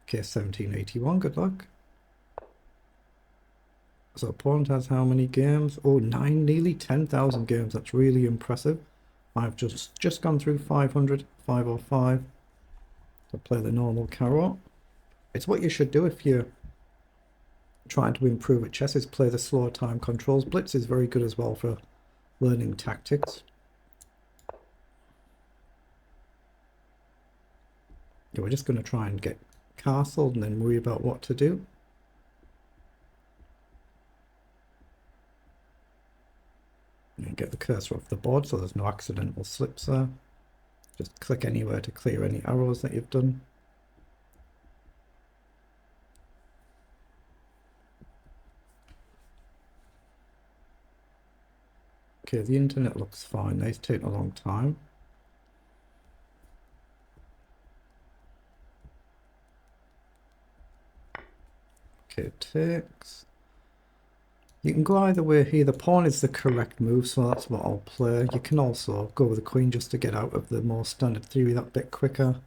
Okay, 1781, good luck. So opponent has how many games? Oh, nearly 10,000 games. That's really impressive. I've just gone through 500, 505 to play the normal carrot. It's what you should do if you're trying to improve at chess, is play the slower time controls. Blitz is very good as well for learning tactics. Yeah, we're just going to try and get castled and then worry about what to do. And get the cursor off the board so there's no accidental slips there. Just click anywhere to clear any arrows that you've done. Okay, the internet looks fine. It's taken a long time. Okay, takes. You can go either way here. The pawn is the correct move, so that's what I'll play. You can also go with the queen just to get out of the more standard theory that bit quicker.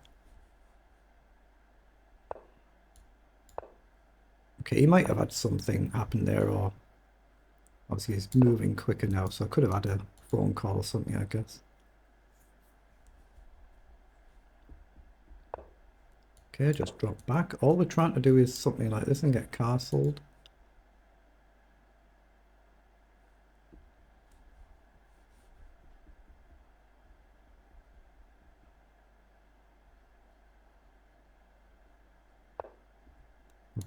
Okay, he might have had something happen there, or obviously he's moving quicker now, so I could have had a phone call or something, I guess. Okay, just drop back. All we're trying to do is something like this and get castled.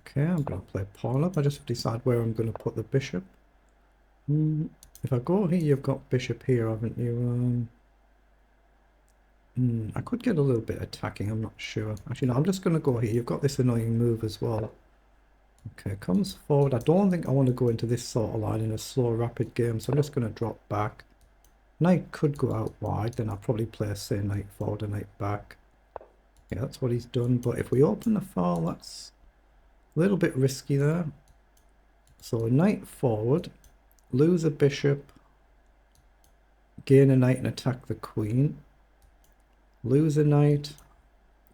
Okay, I'm going to play pawn up. I just have to decide where I'm going to put the bishop. If I go here, you've got bishop here, haven't you? I could get a little bit attacking, I'm not sure. Actually, no, I'm just going to go here. You've got this annoying move as well. Okay, comes forward. I don't think I want to go into this sort of line in a slow, rapid game, so I'm just going to drop back. Knight could go out wide, then I'll probably play, say, knight forward and knight back. Yeah, that's what he's done, but if we open the file, that's a little bit risky there. So knight forward, lose a bishop, gain a knight and attack the queen. Lose a knight,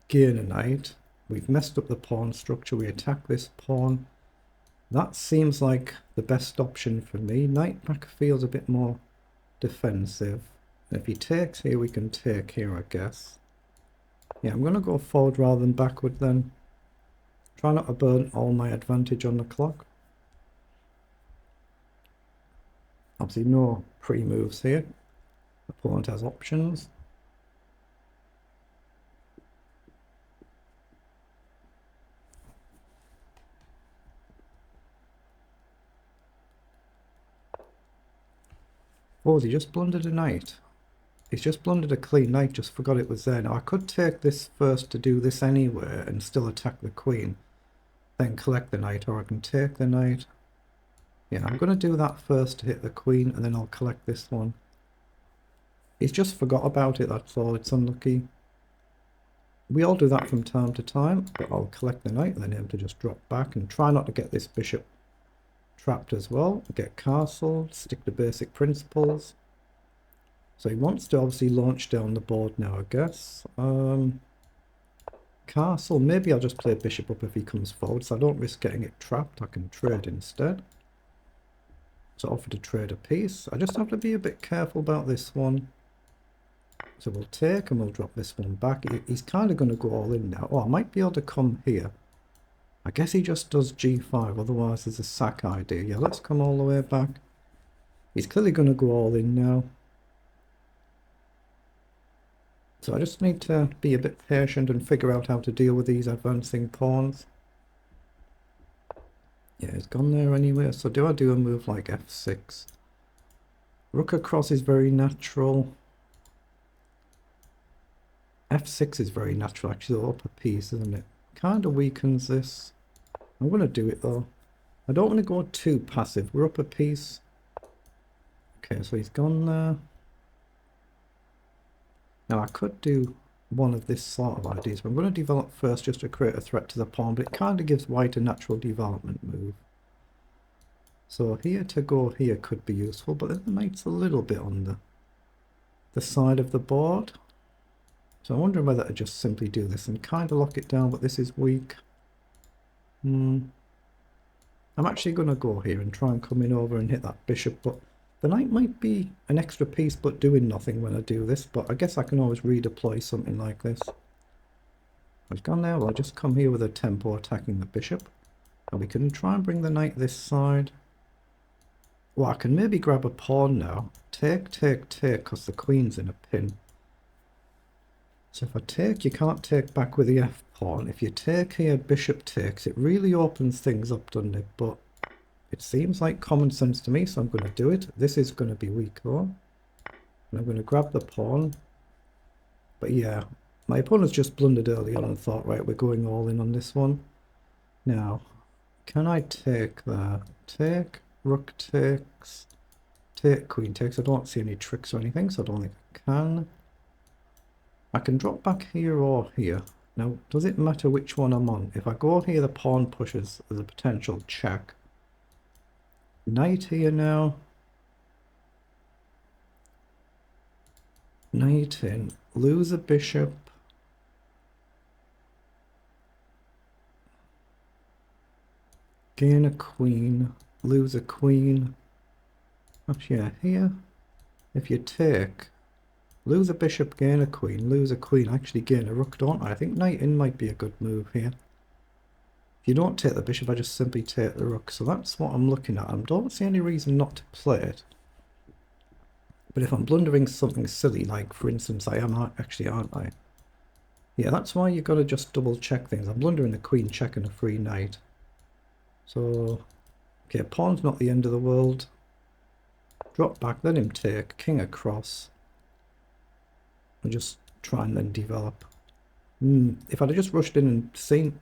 gain a knight. We've messed up the pawn structure. We attack this pawn. That seems like the best option for me. Knight back feels a bit more defensive. If he takes here, we can take here, I guess. Yeah, I'm going to go forward rather than backward then. Try not to burn all my advantage on the clock. Obviously no pre-moves here. Opponent has options. Oh, he just blundered a knight. He's just blundered a clean knight, just forgot it was there. Now I could take this first to do this anyway and still attack the queen. Then collect the knight, or I can take the knight. Yeah, I'm going to do that first to hit the queen, and then I'll collect this one. He's just forgot about it, that's all. It's unlucky. We all do that from time to time, but I'll collect the knight and then him to just drop back and try not to get this bishop trapped as well. Get castle, stick to basic principles. So he wants to obviously launch down the board now, I guess. Castle, maybe I'll just play bishop up if he comes forward, so I don't risk getting it trapped. I can trade instead. So offer to trade a piece. I just have to be a bit careful about this one. So we'll take and we'll drop this one back. He's kind of going to go all in now. Oh, I might be able to come here. I guess he just does g5, otherwise there's a sack idea. Yeah, let's come all the way back. He's clearly going to go all in now. So I just need to be a bit patient and figure out how to deal with these advancing pawns. Yeah, he's gone there anyway. So do I do a move like f6? Rook across is very natural. f6 is very natural, actually, the upper piece, isn't it? Kind of weakens this. I'm going to do it though. I don't want to go too passive. We're up a piece. Okay, so he's gone there. Now I could do one of this sort of ideas, but I'm going to develop first just to create a threat to the pawn, but it kind of gives white a natural development move. So here to go here could be useful, but then the knight's a little bit on the side of the board. So I'm wondering whether to just simply do this and kind of lock it down, but this is weak. I'm actually going to go here and try and come in over and hit that bishop, but the knight might be an extra piece but doing nothing when I do this, but I guess I can always redeploy something like this. I've gone there, well, I'll just come here with a tempo attacking the bishop, and we can try and bring the knight this side. Well, I can maybe grab a pawn now. Take, because the queen's in a pin. So if I take, you can't take back with the f pawn. If you take here, bishop takes, it really opens things up, doesn't it? But it seems like common sense to me, so I'm going to do it. This is going to be weak though. And I'm going to grab the pawn. But yeah, my opponent's just blundered early on and thought, right, we're going all in on this one. Now, can I take that? Take, rook takes, take, queen takes. I don't see any tricks or anything, so I don't think I can. I can drop back here or here. Now, does it matter which one I'm on? If I go here, the pawn pushes as a potential check. Knight here now. Knight in. Lose a bishop. Gain a queen. Lose a queen. Actually, yeah, here. If you take... Lose a bishop, gain a queen, lose a queen, actually gain a rook, don't I? I think knight in might be a good move here. If you don't take the bishop, I just simply take the rook. So that's what I'm looking at. I don't see any reason not to play it. But if I'm blundering something silly, like, for instance, I am actually, aren't I? Yeah, that's why you've got to just double check things. I'm blundering a queen, checking a free knight. So, okay, pawn's not the end of the world. Drop back, let him take, king across. And just try and then develop. If I'd have just rushed in and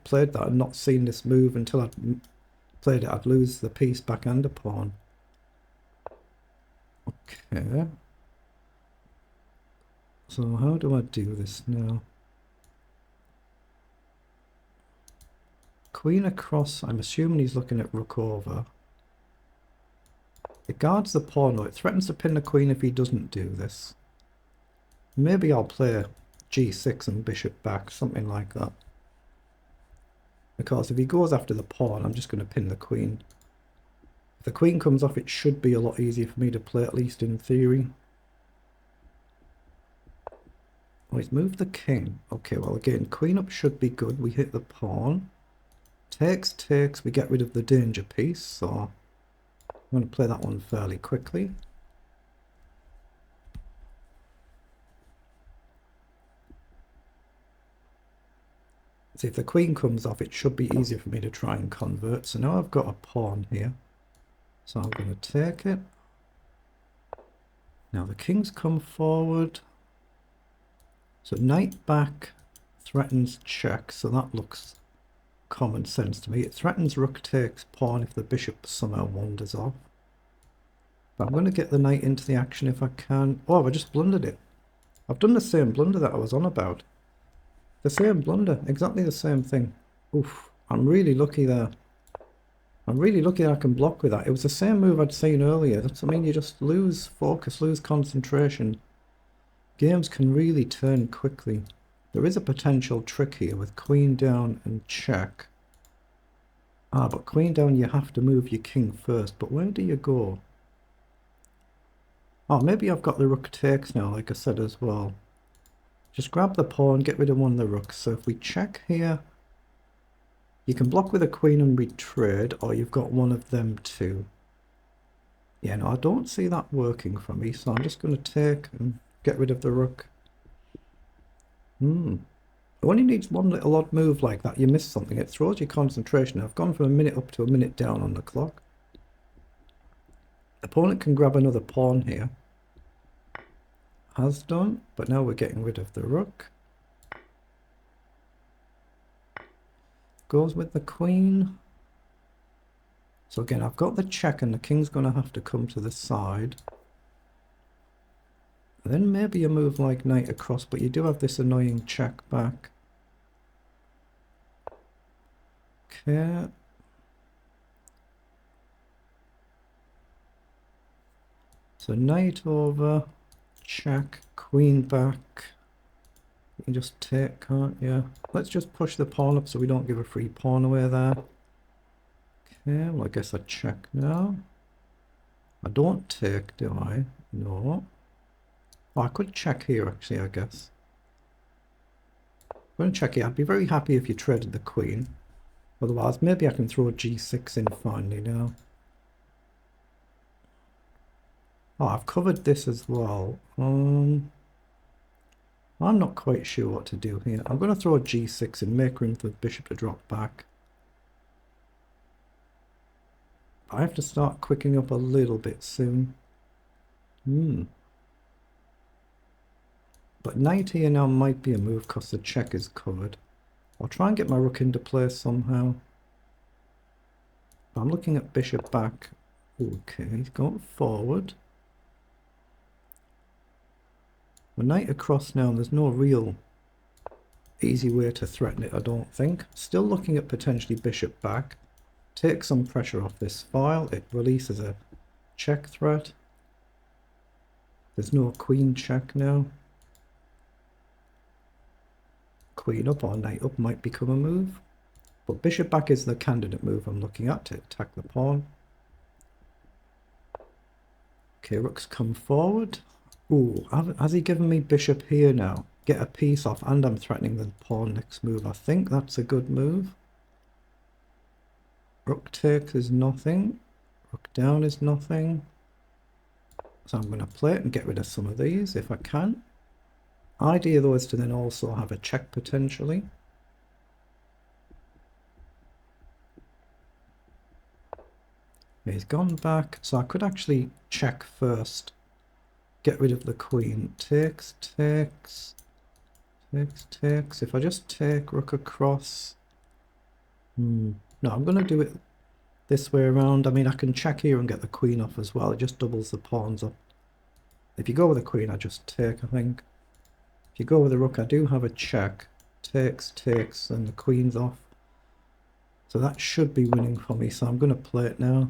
played that and not seen this move until I'd played it, I'd lose the piece back and a pawn. Okay. So how do I do this now? Queen across, I'm assuming he's looking at rook over. It guards the pawn, though. It threatens to pin the queen if he doesn't do this. Maybe I'll play g6 and bishop back, something like that. Because if he goes after the pawn, I'm just going to pin the queen. If the queen comes off, it should be a lot easier for me to play, at least in theory. Oh, he's moved the king. Okay, well again, queen up should be good. We hit the pawn. Takes, we get rid of the danger piece, so I'm going to play that one fairly quickly. See, if the queen comes off, it should be easier for me to try and convert. So now I've got a pawn here. So I'm going to take it. Now the king's come forward. So knight back threatens check. So that looks common sense to me. It threatens rook takes pawn if the bishop somehow wanders off. But I'm going to get the knight into the action if I can. Oh, I just blundered it. I've done the same blunder that I was on about. The same blunder, exactly the same thing. Oof, I'm really lucky there. I'm really lucky that I can block with that. It was the same move I'd seen earlier. That's, I mean, you just lose focus, lose concentration. Games can really turn quickly. There is a potential trick here with queen down and check. Ah, but queen down, you have to move your king first. But where do you go? Oh, maybe I've got the rook takes now, like I said as well. Just grab the pawn, get rid of one of the rooks. So if we check here, you can block with a queen and retrade, or you've got one of them too. Yeah, no, I don't see that working for me, so I'm just going to take and get rid of the rook. It only needs one little odd move like that. You miss something, it throws your concentration. I've gone from a minute up to a minute down on the clock. Opponent can grab another pawn here. Has done, but now we're getting rid of the rook. Goes with the queen. So again, I've got the check and the king's going to have to come to the side. Then maybe a move like knight across, but you do have this annoying check back. Okay. So knight over. Check, queen back. You can just take, can't you? Let's just push the pawn up so we don't give a free pawn away there. Okay, well I guess I check now. I don't take, do I? No. Oh, I could check here actually, I guess. I'm going to check here. I'd be very happy if you traded the queen. Otherwise, maybe I can throw g6 in finally now. Oh, I've covered this as well. I'm not quite sure what to do here. I'm going to throw a g6 and make room for the bishop to drop back. I have to start quicking up a little bit soon. But knight here now might be a move because the check is covered. I'll try and get my rook into place somehow. I'm looking at bishop back. Okay, he's going forward. The knight across now, and there's no real easy way to threaten it, I don't think. Still looking at potentially bishop back. Take some pressure off this file. It releases a check threat. There's no queen check now. Queen up or knight up might become a move. But bishop back is the candidate move I'm looking at to attack the pawn. Okay, rook's come forward. Ooh, has he given me bishop here now? Get a piece off, and I'm threatening the pawn next move. I think that's a good move. Rook takes is nothing. Rook down is nothing. So I'm going to play it and get rid of some of these if I can. Idea though is to then also have a check potentially. He's gone back, so I could actually check first. Get rid of the queen. Takes, takes, takes, takes. If I just take rook across. No, I'm going to do it this way around. I mean, I can check here and get the queen off as well. It just doubles the pawns up. If you go with the queen, I just take, I think. If you go with the rook, I do have a check. Takes, takes, and the queen's off. So that should be winning for me, so I'm going to play it now.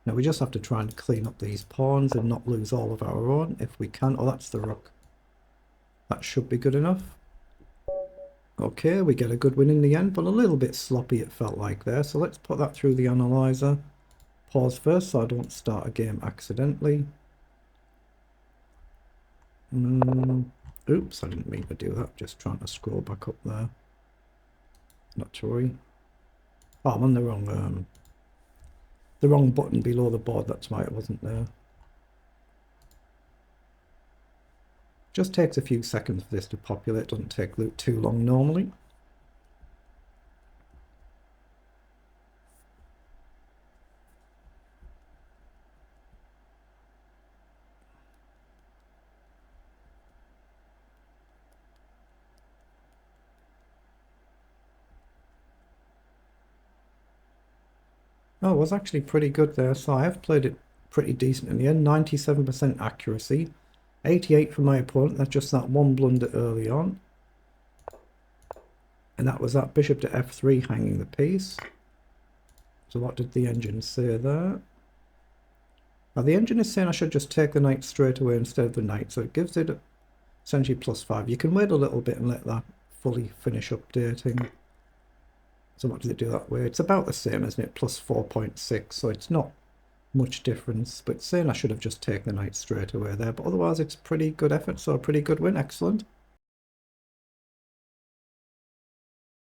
Now we just have to try and clean up these pawns and not lose all of our own if we can. Oh, that's the rook. That should be good enough. Okay, we get a good win in the end, but a little bit sloppy it felt like there. So let's put that through the analyzer. Pause first so I don't start a game accidentally. Oops, I didn't mean to do that. Just trying to scroll back up there. Not to worry. Oh, I'm on the wrong button below the board. That's why it wasn't there. Just takes a few seconds for this to populate. Doesn't take too long normally. Oh, it was actually pretty good there. So I have played it pretty decent in the end. 97% accuracy. 88 for my opponent. That's just that one blunder early on. And that was that bishop to f3 hanging the piece. So what did the engine say there? Now the engine is saying I should just take the knight straight away instead of the knight. So it gives it essentially +5. You can wait a little bit and let that fully finish updating. So what does it do that way? It's about the same, isn't it? +4.6. So it's not much difference. But it's saying I should have just taken the knight straight away there. But otherwise it's pretty good effort. So a pretty good win. Excellent.